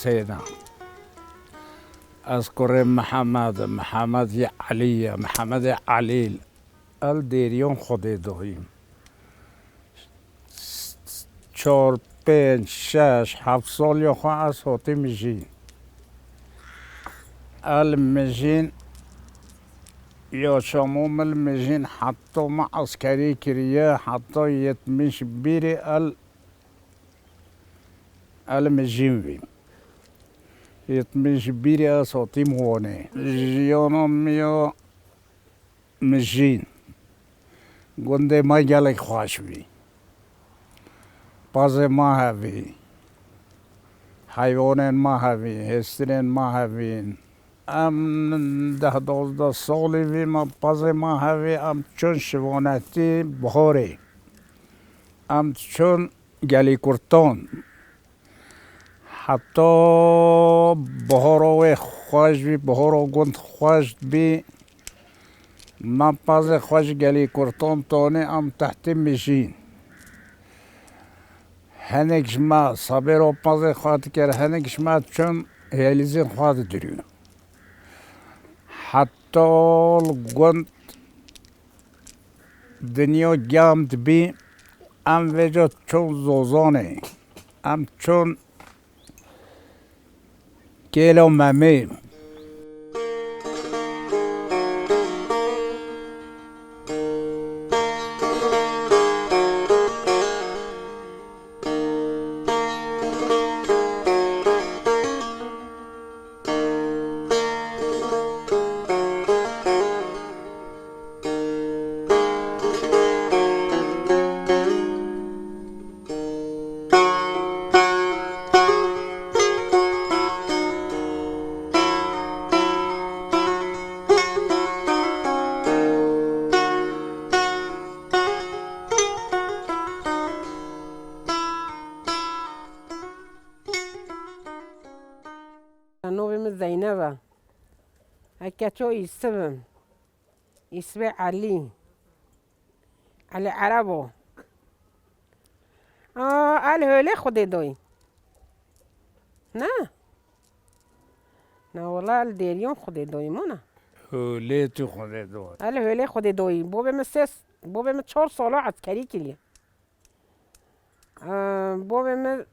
حسين أذكر محمد علي محمد عليل الديريون خودي دویم 4 5 6 7 سال یا خواه از هاتی مجین المجین یا شموم المجین حتی مع عسکری کریه حتی یتمش بیری المجین ویم یتمش بیری از هاتی موانه جیانم یا مجین گنده ما گلک خواهش بی باز ما هوی حیوان ما هوی هسترین ما هوین ام 10-12 سالی وی ما باز ما هوی ام چون شوانتی بخاری ام چون گلی کرتان حتی بخارا خوش بی بخارا گند خوش بی من باز خوش گلی کرتان تانه ام تحت میشین هنگش ما صبر و پازه خواهد کرد هنگش ما چون هیلیزین خواهد دریو حتی گند دنیا گمد بی ام وجه چون زوزانه ام چون کیلو ممی نوبم زينبة هكاتو يسبم يسبع علي عربو الهولي خدي دوي نا والله الديريون خدي دوي مونا هولیتو خود دو الهولي خدي دوي بوبم 4 سالا عسكري كلي بوبم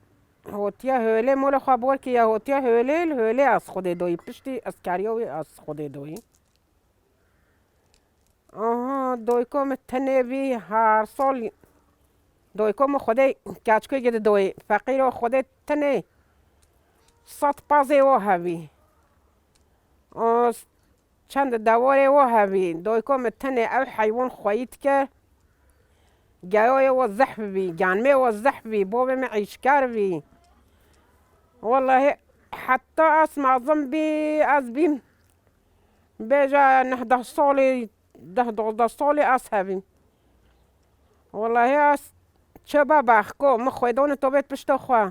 هوتیا هوله مول خبر که یا هوتیا هوله از خود دوی پشتی اسکاریوی از خود دوی دوی کم تنه بی هر سال دوی کم خود کچکوی گده دوی فقیر و خود تنه 100 پازه و هوی چند دواره و هوی دوی کم تنه او حیوان خواهید که گیای و زحف بی جانمه و زحف بی بوبه معیشکار بی والله حتى اسمع ذنبي ازبين بيجا 10 سالي اسهبين والله شباب اخكو مخويدون تو بيت بشتو خوا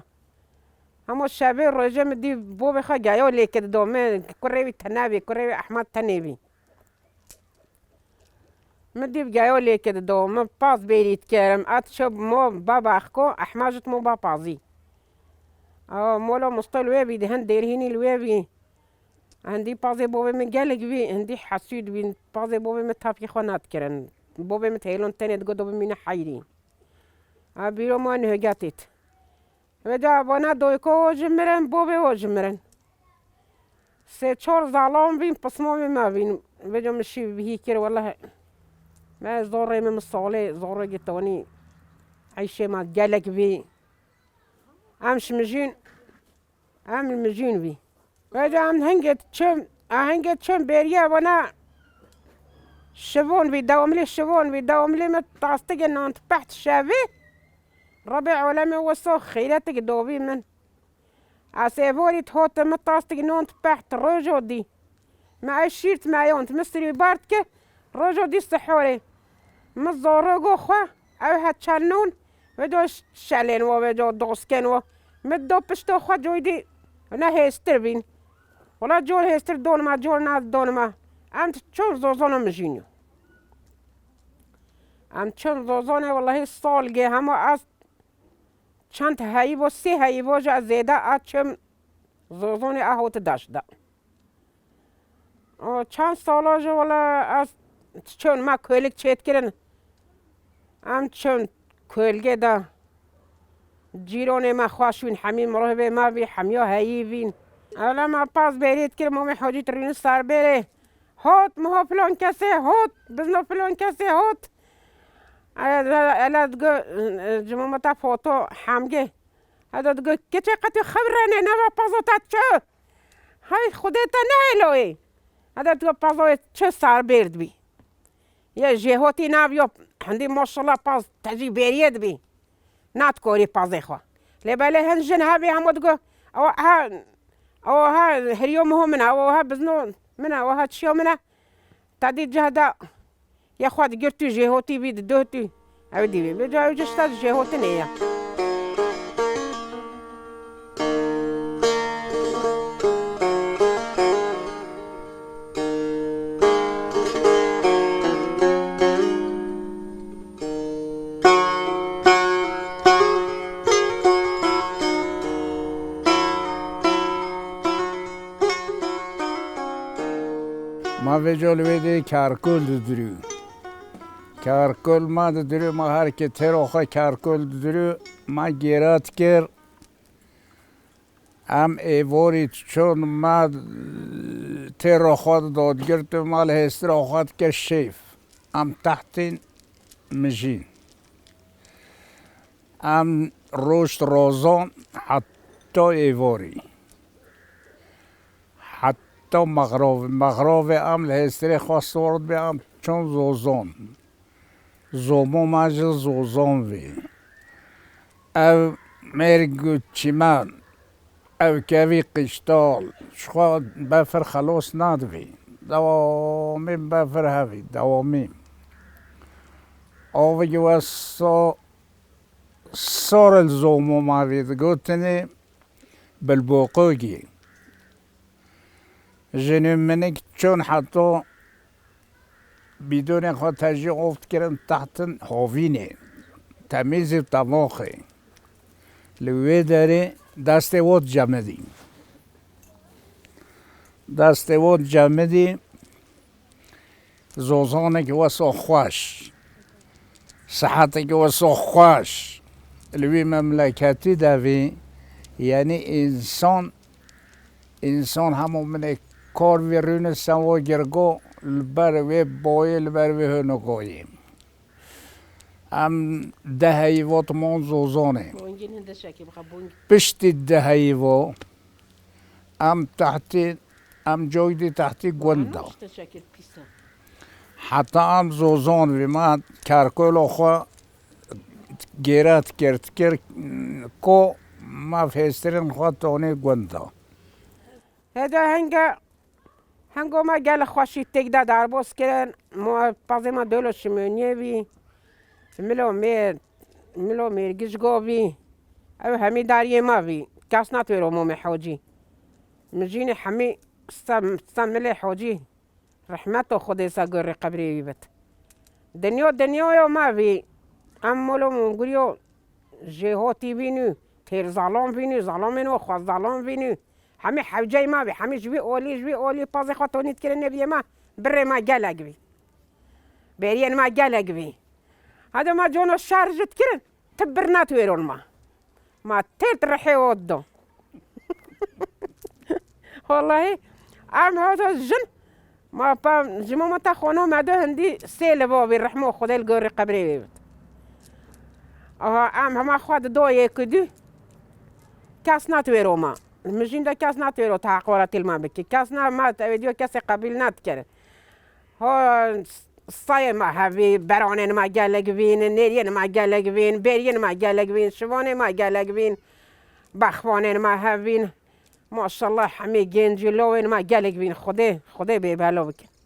همو شباب رجم دي بو بخا جايو ليك دومين كريوي تنابي كريوي احمد تنابي مدي بجايو ليك دوم باز بيريت كرم اتشب مو بابا اخكو احماجت مو بابازي مولا مستل ويبي دهن ديرهيني الويبي عندي بازي بوبي مجالك بي عندي حسود بي بازي بوبي متابي خونات كرن بوبي متهيلون تاني تقدو بمين حيري بيرو ما نهجاتت ودا بانا دويكو وجمرن بوبي وجمرن 3-4 زعلان بين بصمامي ما بين ودا مشي بهي كر والله ما زوري من الصالي زوري جتوني عيشي ما جالك بي امش مجين عامل مجين بي وجا عم هنجت شم بيريا وانا شبون بيداوم لي متعصتق انه انت بحت شابي ربيع ولا من وسو خيرتك دوبي من عسيبوري تهوت متعصتق انه انت بحت رجو دي مع الشيرت مع يونت مستري بارتك رجو دي السحوري مزورقو خوا او هاتشالنون ودوش شالين ودو دوسكن مدو بشتو خوا جويدي انا هيستر بين ولا جول هيستر دون ما جول ناس دون ما انت شو زوزونا مجينيو انت شو زوزونا والله الصال جه هم از چند هایی و 3 هایی و جا زیده اتشم زوزون اهوت داشت چند سالا جو ولا از چون ما کولک چیت کرن ام چون کولگه دا جیرون ما خواشون حمیم روحه ما بی حمیا هایی بین اولا ما پاس برید که مومی حاجی ترین سر بره هات مها فلان کسی هات بزنا فلان کسی هات الا دگو جمعتا فوتو حمگه الا دگو کچه قطی خبرنه نوا پاسو تا چه های خودتا نه الوی الا دگو پاسو چه سر برد بی یا جهاتی نبیا هندی ماشالله پاس تجی برید بی نات کوری پازه خوا لباله هنجن هبی همو دگو او ها هریوم هم من او ها بزنو من او ها تشيو منه تادي جهدا يا خوات قرتو جهوتي بيد دوتي عودي بيجا جشتا جهوتني ما وجال ویدی کارکول دودرو کارکول ما دودرو ما هر که تروخا کارکول دودرو ما گیرات کر ام ایواری چون ما تروخا دادگرد مال هستراخات که شیف ام تحتین مجین ام روشت روزان حتی ایواری تا مغرب ام لهستری خواست ورد به ام چون زوزان زومو ماجل زوزان وی او مرگو چیمان او کوی قشتال شخوا بفر خلاص ندوی دوامیم بفر هوی دوامیم آوگی و سارل زومو ماوید گوتنی بالبوقوگی جنوب منك چون حتی بدون خود تجی افت کردن تحت هاوینه تمیز طباخه لوی داره دست واد جمدی دست واد جمدی زوزانه که واسه خوش صحته که واسه خوش لوی مملکتی دوی یعنی انسان همون منه کار وی رون سوا گرگو لبر وی بای لبر وی هنگویم ام دهی وات من زوزانه پشت دهی و ام تحتی ام جویدی تحتی گوندا حتی ام زوزان وی ما کرکول آخوا گیرت کرد کو ما فیسترین خواه تانی گوندا هذا هنگو ما گل خوشی تک دا در باز کردن ما پازه ما دولو شمونیه بی ملو میرگیش گو بی او همی داریه ما بی کس نتوی رو مومی حوجی مجینی همی ملی حوجی رحمت و خودی سا گره قبری بیبت دنیا ما بی ام ملو منگوریو جهاتی بینو تیر ظلام بینو ظلامینو خواست ظلام بینو همه حوجه ما بی همه جوی اولی پازه خواهد کرن نبیه ما بره ما گلگ بی برین ما گلگ بی هذا ما جونو شارجت کرن تبرنات ويرون ما تيت رحي ودو والله عم هذا الجن ما بام جماعة تخونو ما ده هندي سيل بابي الرحمة خدا الجوري قبري بيت عم هما خد دو يكدو كاس ناتويرو ما المجين ده كاس ناتويرو تحقورات الماء بكي كاس نا ما توديو كاس قبيل ناتكر هو صاير ما هبي برانين ما جالك بين نيرين ما جالك بين برين ما جالك بين شوانين ما جالك بين بخوانين ما هبين ما شاء الله حمي جنجي لوين ما جالك بين خدي بيبالو بك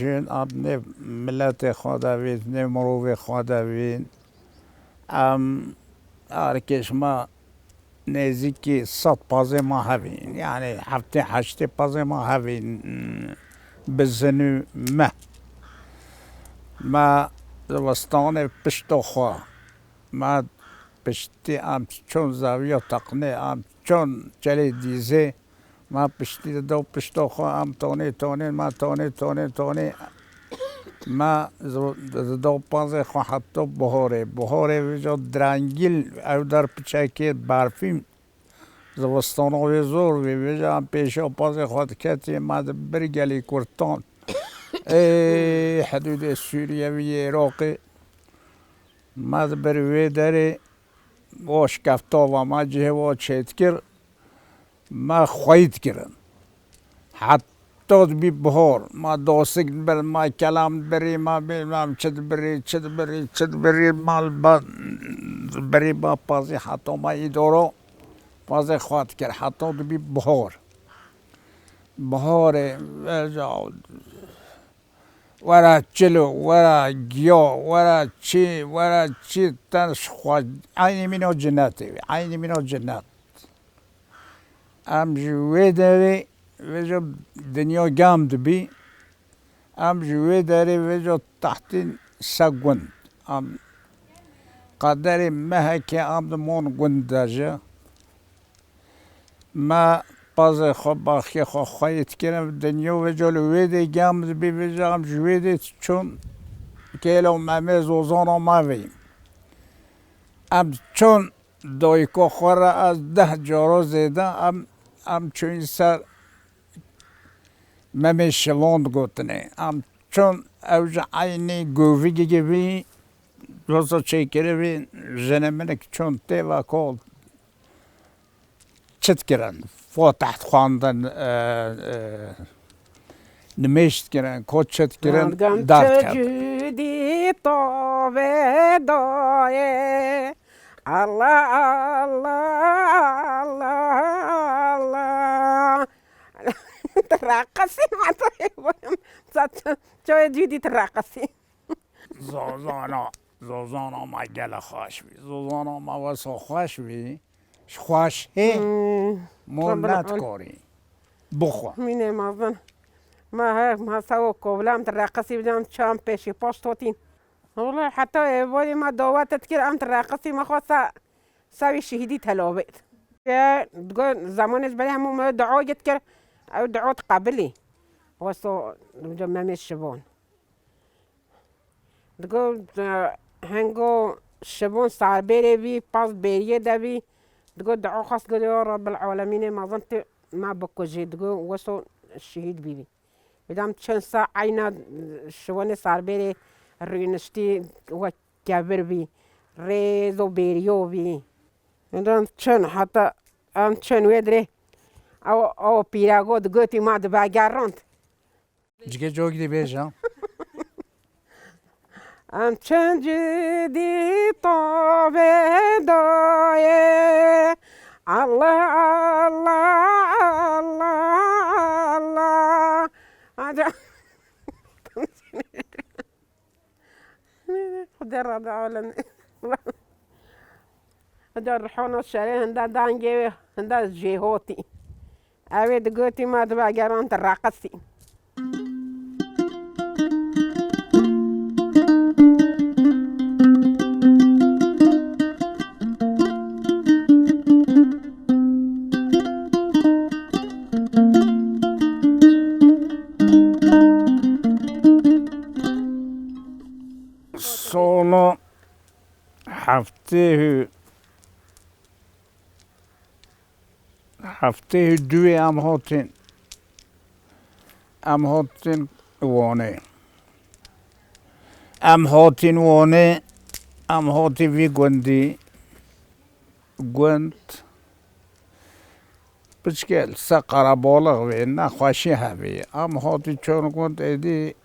جون ام نه ملت خداوید نه مروف خداوید ام ارکش ما نزدیکی 100 پازه ما هفین یعنی 7-8 پازه ما هفین بزنو ما زمستان پشت خوا ما پشتی ام چون زاویه تقنه ام چون چلی دیزه ما پشتی دو پشت خوا ام تونه ما تونه ما دو پازه خوا حتی بهاره ویجا درنگیل او در پچکی برفیم زمستان وی زور ویجا ام پیشا پازه خود کتی ما برگلی کردستان حدود سوریه و عراق ما بروی داره واش کفتا و ما جه و چیت کر ما خوید کرن حتی بی بهار ما دوسک بر ما کلام بری ما بیم چد بری مال بری با پازی حتی ما ایدارو پازی خواد کر حتی بی بهار ورا چلو ورا گیا ورا چی تنش خواهد عین منو جنت ام جوی داری وجا دنیا گام دبی ام جوی داری وجا تحت سگوند ام قدر مهک ام دمون گنداجه ما باز خوب باخی خو خواهید کنم دنیا و جلوی گام دبی وجا ام جوی دی چون کلو ممه زوزان ما ویم ام چون دایکو خوره از 10 جارو زیده ام چون سر ممه شلوند گوتنه ام چون اوج عینی گووی گیوی روزا چیکره وی جنمنک چون تیوا کول چت کرن تحت خواندن نمیشت کرن کوچت کرن دار کرد جودی طاوه دایه الله ترقصي چای جودی ترقصي زوزانا ما گل خوش بی زوزانا ما واسه خوش بی خوش هی مولت کاری بخوا مینه مازن ما سوا کوبلام ترقصي بدم شام پیشی پاشتوتین والله حتى بودي ما دواتت كده أم تراقصي ما خاصة سوي شهيدي تلوبت تقول زمانش بدي هم دعوة كده أو دعوة قبلي وصو جمع الشبون تقول هنگو شبون صار بيري بي باس بيريه دبي تقول دعوة خاص قال يا رب العالمين ما ظنت ما بكوجي تقول وصو الشهيد بيبي بدم چند ساعة عينا شبون صار بيري رینشتی و کبر بی ریز و بیریو بی اندان چن حتی ام چن ویدره او پیراگو دگوتی ما دباگراند جگه جوگ دی بیجم ام چن جدی طابه دایه الله خدر دعوة خدر رحونا الشارع هندا دانجي هندا جيهوتي أبي دقوتي ما تبع جران تراقصي سولا هفته دوی ام هاتین وانه ام هاتی وی گوند بچکل سقرا بالغ وی نخوشی هوی ام هاتی چون گوند ایدی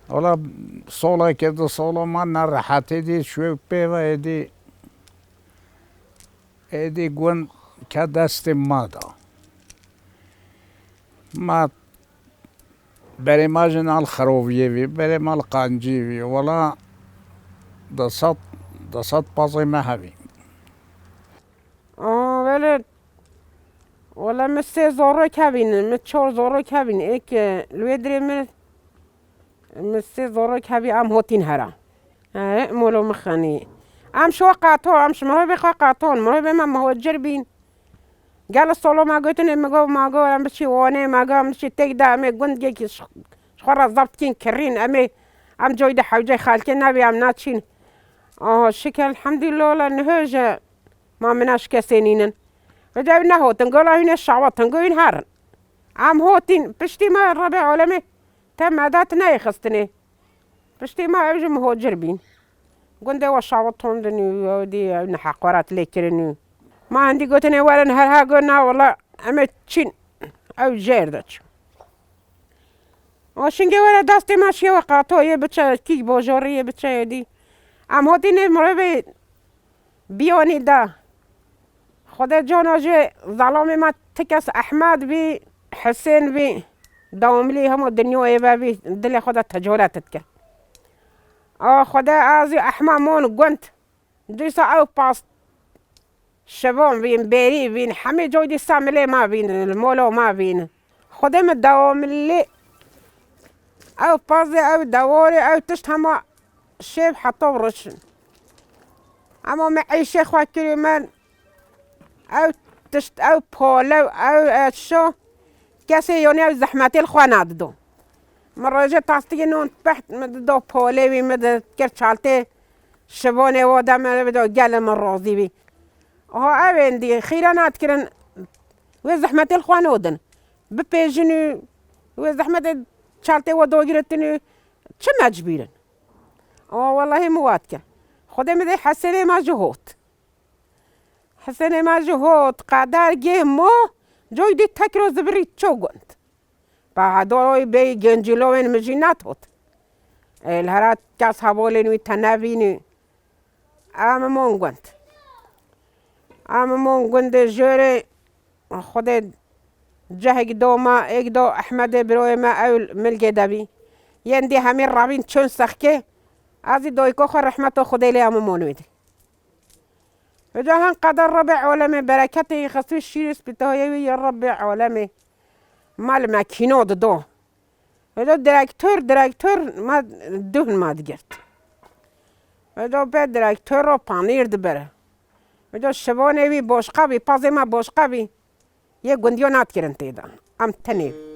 حالا سالا که دو سالا من نراحت ایدی شوی پیو ایدی گوند که دست ما دا ما برای ما جنال خرویه وی برای ما القانجی وی ولا دصد بازی ما هوی ولی ولی من 3 زوره کبین من 4 زوره کبین ایک لوی دری من 3 زوره کبی ام هاتین هرا مولو مخنی ام شو قاطو ام شمره بخوا قاطون مره به من مهاجر بین قال الصولو ما قلتني ما قو ام بشي واني ما قو ام بشي تقدا امي قند جيكي شخورا ضبطين كرين امي ام جويدة حوجي خالتي نبي ام ناتشين شكل الحمد لله لانه ما مناش كسينين فجايبنا هوتن قولوا هنا الشعوات نقول هارن عم هوتين بشتي ما الربع علمي تم عاداتنا يخستني بشتي ما أوجه مهاجر بين قندي والشعوات هندني ودي نحق ورات ليكرني ما عندي قوتني ولا نهارها قلنا والله أما تشين أو جيردتش وشنجي ولا داستي ماشية وقاطو يبتشا كي بوجوري يبتشا يدي عم هوتين مربي بيوني دا خدا جانا جي ظلامي ما تكس أحمد بي حسين بي دوم لي هم الدنيا ايبا بي دلي خدا تجولات تتك خدا ازي احمد مون قنت دوسا او باس شبون بين بيري بين حمي جودي ساملي ما بين المولو ما بين خدا مدوم لي او بازي او دوري او تشت هما شيب حطو برشن اما معيشة خوا كريمان او تشت او بولو او شو كاسي يوني او زحماتي الخوانات دو مرة جت تاستي نون تحت مدو بولي مد كرشالتي شبوني ودا ما بدو قال مرازي بي اوين دي خيرانات كرن وزحماتي الخوانودن ببيجنو وزحماتي شالتي ودو جرتني شو مجبيرن والله مواتك خدي مدي حسني ما جهود حسني ما جهود قدر جه مو جوی دی تکرو زبری چوگند بعدوی بی گنجلوین مجینات هات الهرات کس حوالین وی تنابینی ام مونگند جوری خود جهگ دوما ایک دو احمد بروی ما اول ملگی دبی یندی همین رابین چون سخکه ازی دوی که خور رحمت خودی لی ام مونویدی وجاهن قدر ربع عالمي بركته خصوص الشيرس بتاعي يا ربع عالمي مال ماكينو دو هذا دراكتور ما دهن ما دقرت هذا بعد دراكتور و بانير دبره هذا شبانه بي بوشقابي بازي ما بوشقابي يه گنديونات كرن تيدا ام تني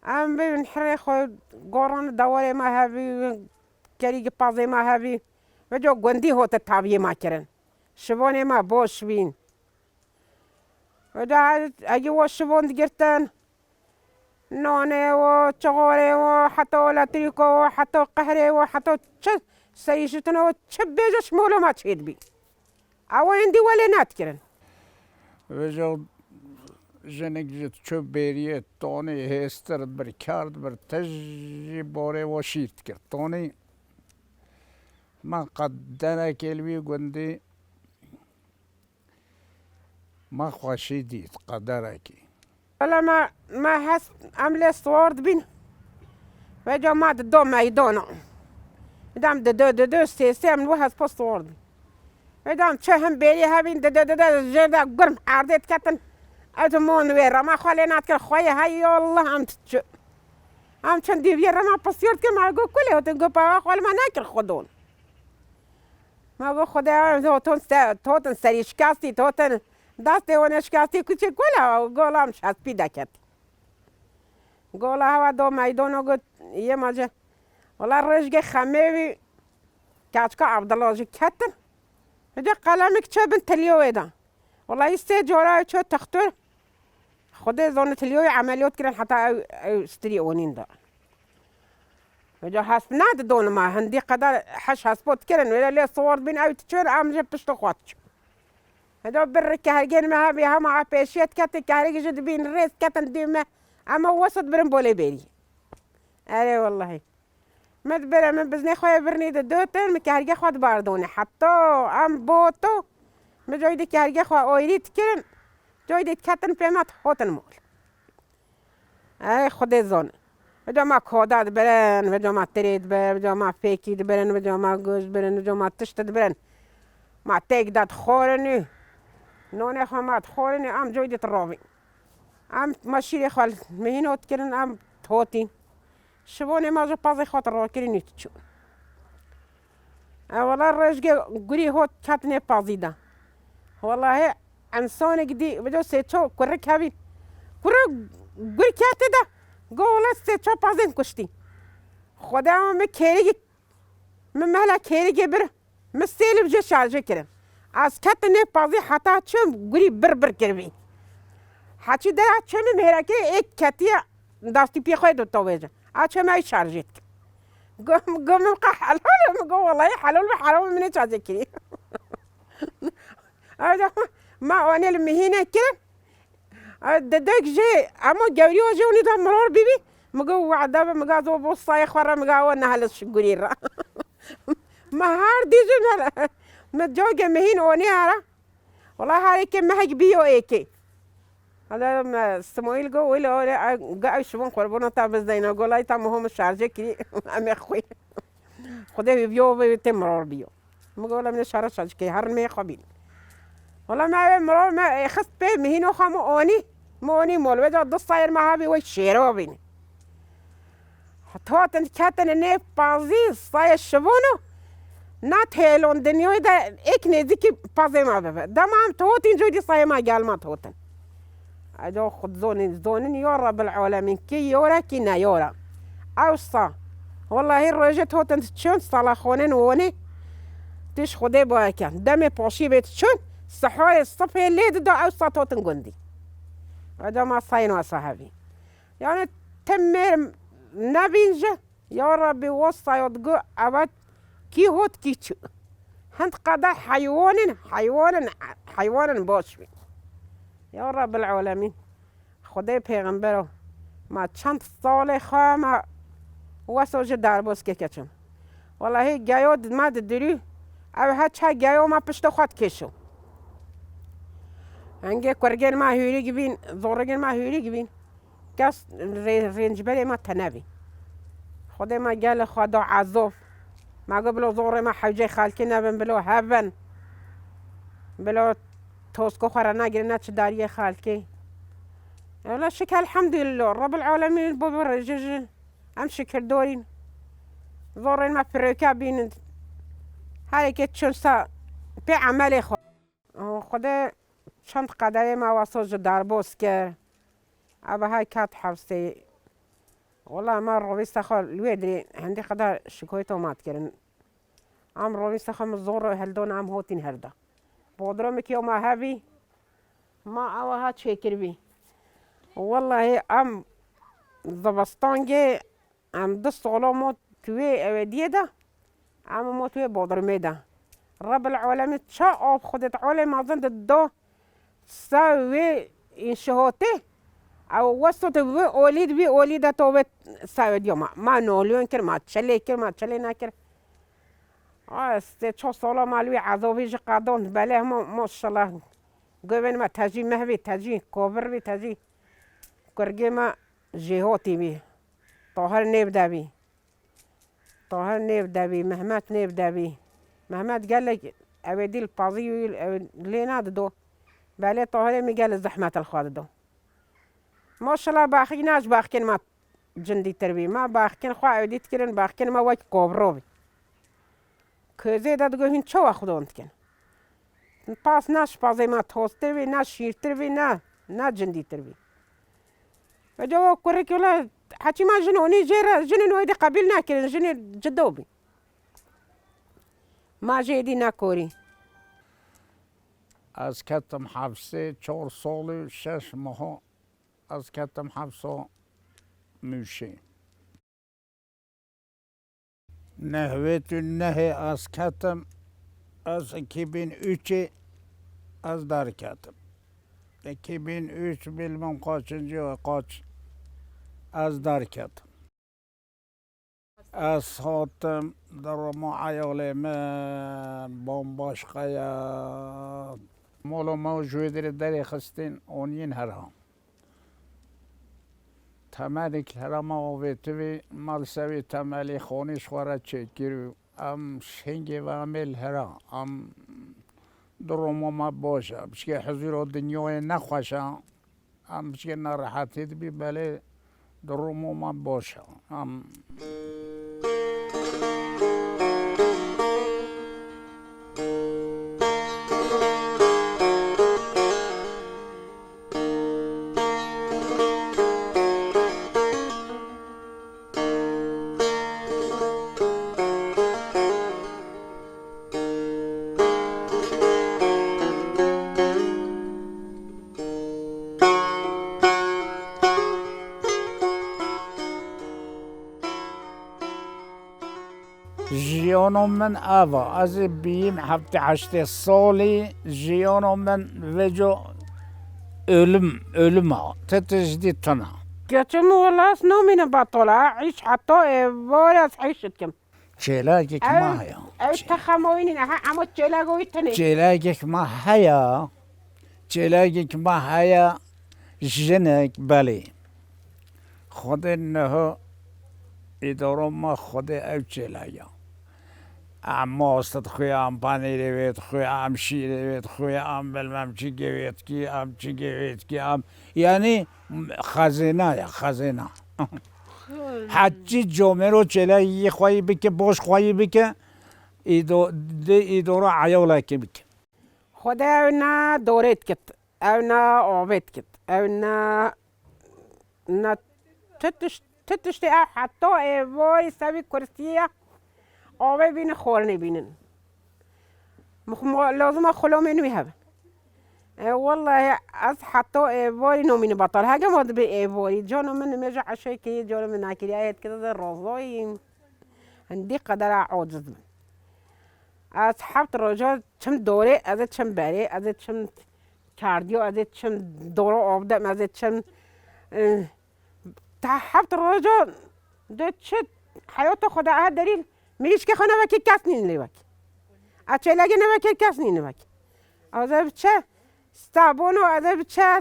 ام بين حريخ قرن دوري ما هبي كريق بازي ما هبي وجو قندي هو تتابي ما كرن شبوني ما بوش بين ودا اجي وشبون دقرتن نوني وشغوري وحتى ولا تريكو وحتى قهري وحتى سيشتنا وتشبيجش مولو ما تشيد بي او عندي ولا ناتكرن وجو جنگ جت چو بیریه تونی هسترد بر کرد بر تجی باره و شیرت کرد تونی ما قدنا کلوی گندی ما خوشی دید قدره کی ولا ما هست عمل صورد بين وجا ما دو ميدانا دام دو سيستم وهاز بصورد ودام شهم بيري هابين دو جدا قرم عردت كتن أتمون ويرا ما خلينات كل خويا هاي والله أم تشندي بيرا ما بصيرت كل ما أقول كله وتنقول بقى خال ما ناكل خدون ما أقول خدا توتن سريش كاستي توتن داستي ونش كاستي كل شيء كله وقول أم شاس بيدكت قول هوا دو ميدان وقول يا ماجا والله رجع خميوي كاتكا عبد الله جي كتن هجا قلمك تشا بنت اليوم ده والله يستي جورا تشا تختار خدي زونة اليوم عمليات كده حتى استريونين ده هجا حسب ناد دون ما هندي قدر حش حسبوت كرن ولا لي صور بين أو تشور عم جب بشتقواتش هذا برك هرجين ما بيها مع بيشيت كات كهرج جد بين الريس كاتن ديما أما وسط برن بولي بيري أري والله ما تبرع من بزني خويا برني دوتن مكهرجة خوات باردوني حتى أم بوتو مجويد كهرجة خوا أويريت كرن جويد كاتن بيمات هوتن مول أي خدي زون وجا ما كودات برن وجا ما تريد برن وجا ما فيكي برن وجا ما جوز برن وجا ما تشتد برن ما تيك دات خورني نوني خامات خورني ام جويدة الروبي ام ماشي خال مهينوت كرن ام توتين شبوني ما جو بازي خاطر رو كرني تشو والله الرجل قري هوت كاتني بازي دا والله انسان قدي بجو سيتشو كرك هابي كرك قري كاتي دا قولا سيتشو بازين كشتي خدا ما كيري من مهلا كيري بر مسيل بجو شارجي كرن از کتنه پازی حتا چم گری بر کربی حتی در چم میره که یک کتی دستی پی خواهد دوتا ویجه چم ای شارجیت گم حلال مگو والله حلال حرام منی چازه کری ما آنی المهینه کرد ددک جه اما جوری و جونی تا مرور بیبی مگو وعده مگو دو بوستای خوره مگو نهلش گری را ما هر دیجه متجوجة مهين ونيارة والله هاي كم مهج بيو إيكي هذا ما سمويل جو ولا جا يشوفون قربنا تابز دينا قولا يتامهم الشارجة كذي أم أخوي خده بيو بيتمرر بيو مقولا من الشارع شارج كي هرن مي قبيل والله ما مرور ما خست بيه مهين وخامو موني مول وجا الصاير معها بي ويشيرو بيني حتى كاتن النيف بازي صاير شبونه نات هيلون دنيوي دا اك نزيكي بازي ما بابا دا ما عم توتين جودي صاي ما قال ما توتن اجو خد زونين يا رب العالمين كي يورا كي نا يورا اوصا والله الرجة توتن تشون صلاخونين وني تش خدي باكان دمي بوشي بيت تشون صحوي الصفي اللي دا اوصا توتن قندي اجو ما صاين صاحبي يعني تمر نبينجه يا ربي وصا يدقو ابد كي هوت كيتشو هند قضاء حيوانا بوشوي يا رب العالمين خدای پیغمبرو ما چند سال خواه ما واسو دار بوس که کچم والله گیو ما دری او ها چه گیو ما پشت خود کشو هنگه کرگن ما هوری گبین زورگن ما هوری گبین کس رنجبری ما تنبی خدای ما گل خدا عذاب ما قبلو زور ما حوجي خالكي نبن بلو هبن بلو توسكو خورا ناقرنا تشداري خالكي لا شكر الحمد لله رب العالمين بوبو رجج ام شكر دورين زورين ما بريكا بين هاي كتشون سا بي عملي خدا چند قدره ما واسو جدار بوس كر ابا هاي كات حفظي والله ما رويست خال الويدري عندي قدر شكويته مات كرن عم رويست خال مزور هلدون عم هوتين هردا بودرمك يوم هابي ما أوها تشكر بي والله عم زبستانجي عم دست علامات توي أوديه ده عم موت توي بودرمي ده رب العالمين شاء خدت علم عزند الدو سوي إنشاءاته او وسط اولید بی اولید تو سعودی ما نولیون کر ما تشلی نکر است چه سالا مالوی عذابی قادون بله ما شاء الله گوین ما تجی مهبی تجی کوبر بی تجی کرگی ما جهاتی بی طاهر نبدا بی محمد نبدا بی محمد قال لك اودي البازي لينا دو بله طاهر میگل زحمت الخواد دو ما شاء الله باخی ناش باخکن ما جندی تربی ما باخکن خواه اودیت کرن باخکن ما وقت کوبرو بی که داد گوهین چه وقت دوند کن پاس ناش پازی ما توستر بی نه شیر تربی نه جندی تربی و جو کرکولا حتى ما جنوني جنون ويدي قبيل ناكل جني جدوبي ما جيدي ناكوري. از کتم حفظه 4 سال و 6 ماه از کتم حفظه میشه. نهوت نه از کتم از 2003 از در کتم. 2003 bilmem kaçıncı kaç az derken az hattım darma ayağımın bombaşkaya مولو موجود داری خستین اونین هرام تمالیک هرام آویتوی مال سوی تمالی خونیش خورد چه گیرو ام شنگی و عمل هرام ام دروما ما باشه بشکه حضور دنیای نخوشه ام بشکه نراحتی بی بله دروما ما باشه ام جیانم من آوا از بیم 7-8 سالی جیانم من وجو ölüm ha تجديد تنا كتم والله نومين بطلع عيش حتى ولا عيشتكم چلاگیک ما هیا عيش تخموين عمود چلاگوي تني چلاگیک ما هیا چلاگیک ما هیا جنک بله خود نه اداره ما خود او چلاگا اما استاد خویم پنیری وید خویم شیری وید خویم بلمم چی گوید کی ام چی گوید کی ام یعنی خزینه یا خزینه حجی جمعه رو چلایی خواهی بکه باش خواهی بکه ایدورا عیاله که بکه خود اونا دورت کت اونا آبت کت اونا تتشتی حتی ایواری سوی کرسیه آبه بین خور نبینن لازم خلو منوی هبه والله از حتی ایواری نومین بطل هاگه ماد به ایواری جانو من میجا عشای که جانو من ناکری آید که در رازایی هندی قدر عاجز من از 7 رجا چم دوره از چم بره از چم کاردیو از چم دوره آبدم از چم تا 7 رجا ده چه حیات خدا ها دلیل میریش که خانه وکی کس نین لیوک اچه لگه نوکی کس نین وک از بچه ستابونو از بچه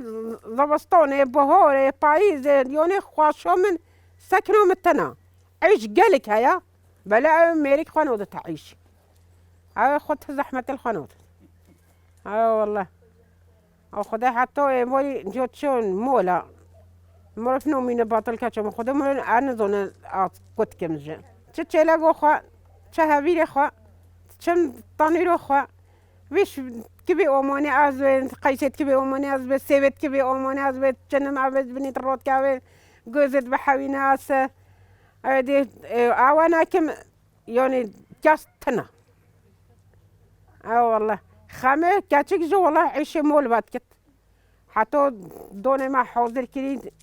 زبستان بهار پاییز یعنی خواشو من سکنو متنا عيش قالك هيا بلا ميريك خنودة تعيش هاي خدت زحمة الخنود هاي والله أخذها حتى مولي جوت شون مولا مرفنو من باطل كاتشو خذها مولي أنا زون كت كم جن تشيلا جو خا تشهبير خا تشم طنيرو خا ويش كبي أماني از قيسيت كبي أماني از بسيبت كبي أماني از بتجنم عبد بني تروت كاوي جوزت بحوي ناس أدي أوانا كم يعني كاستنا والله خامه كاتشك جو والله عيش مول باتكت حتى دون ما حاضر كريد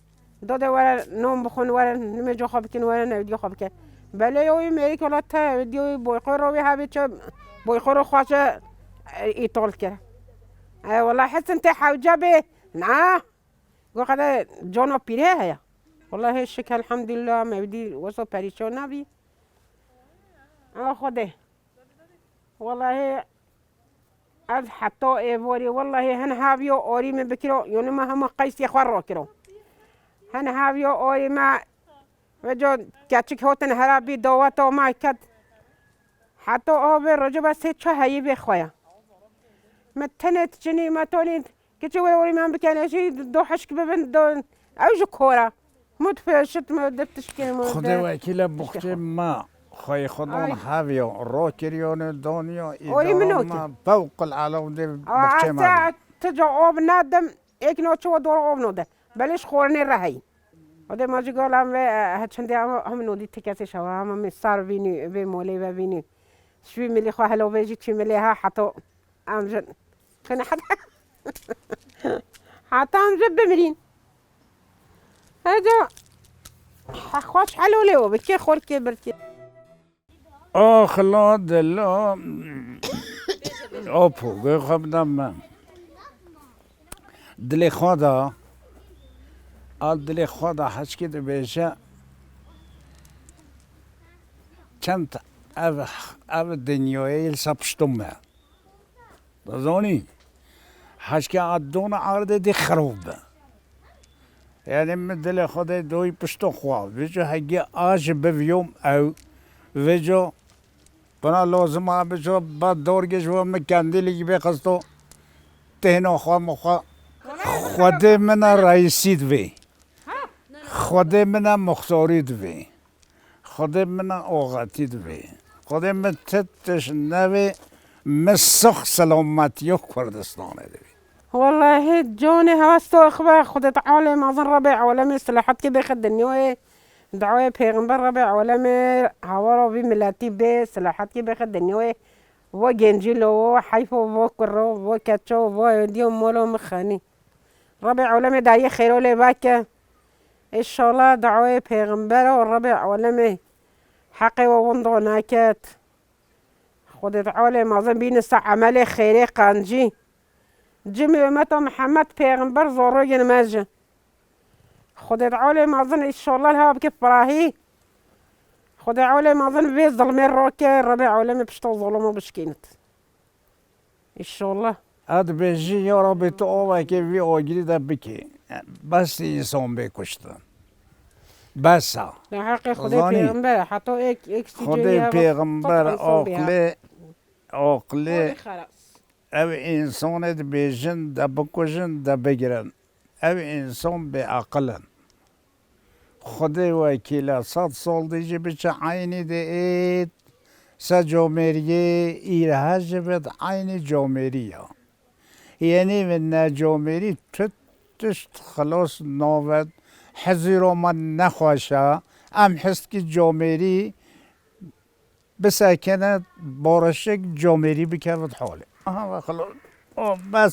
داده ولا نوم بخون ولا نمجو خابكين ولا نوديو خابكين بله يوي ميريك ولا تا وديو بويقور روي هابيتش بويقور خواشة يطول كده والله حس انت حوجبه نعم قو قد جانو بيره هيا والله الشكل الحمد لله ما بدي وصل بريشون نبي خده والله از حتی ایواری والله هن هاویو آری من بکرو یعنی ما هم قیسی خوار را کرو هن هاویو آری ما وجا کچک هاتن هرابی دعوت و ما کد حتی آب رجب سه چه هایی بخوایا متنت جنی متولید که چه ولی من بکنشی دو حشک ببند دو اوج کورا متفشت مدتش کنم خدا وکیل بخته ما خواهی خودان هاویو را کریان دانیا ایدارم ما فوق العالم ده بخچه ما تجا آب ندم ایک نوچه و دور آب نده بلش خورنی رهی وده ما جي قال هم هتشندي هم نودي تكاسي شوا هم مصار بيني بمولي وبيني شوي ملي خو هلو بيجي شوي ملي ها حتى ام جن كنا حتى ام جب بمرين هذا خوش حلو له بكي خور كبرتي خلا دلا آپو خبدم دل خدا دل خدا هش که بیشه چند او دنیای سبشتمه دزانی هش که عدون عرض دی خروب یعنی من دل خدا دوی پشتو خواه ویجو هگی آج بویوم او ویجو بنا لازم بچو بعد دور گش و مکندلی به خستو تهنا خوا مخوا خود من رئیسید وی خود من مختارید وی خود من آغاتید وی خود من تتش نوی مسخ سلامتی کردستانه دوی والله جوني هواستو اخبار خدت عالم اظن ربع ولم يصلحت كي بيخد النيوي دعوة پیغمبر ربع ولم هوارو بي ملاتي بي صلاحات كي بيخد النيوي و جنجيلو و حيفو و كرو و كاتشو و ديوم مولو مخاني ربع ولم داعي خيرو لي باكا ان شاء الله دعوة پیغمبر والربع ولم حقي ووندو ناكات خدت عالم اظن بينسا عمل خيري قانجي جمعي متى محمد پیغمبر زورو جنماجه خدت عالم اظن ان شاء الله الهوا بكيف براهي خدت عالم اظن في ظلمين روكي ربع عالم بشتو ظلمو بشكينت ان شاء الله اد بیجی یا ربی تو آوه که وی آگیری ده بکی بس انسان بکشتن بس حقي خدت پیغمبر حتی ایک خود پیغمبر عقل او انسان ده بیجن ده بکشن ده بگیرن او انسان به عقلن خود وکیل 100 سال دیجی بچه عینی ده اید سه جامعیه ایرهاج بد عین جامعیه یعنی من جامعی تشت خلاص ناود حضور من نخواشه ام حست که جامعی بسکنه بارشک جامعی بکرد حاله و خلاص بس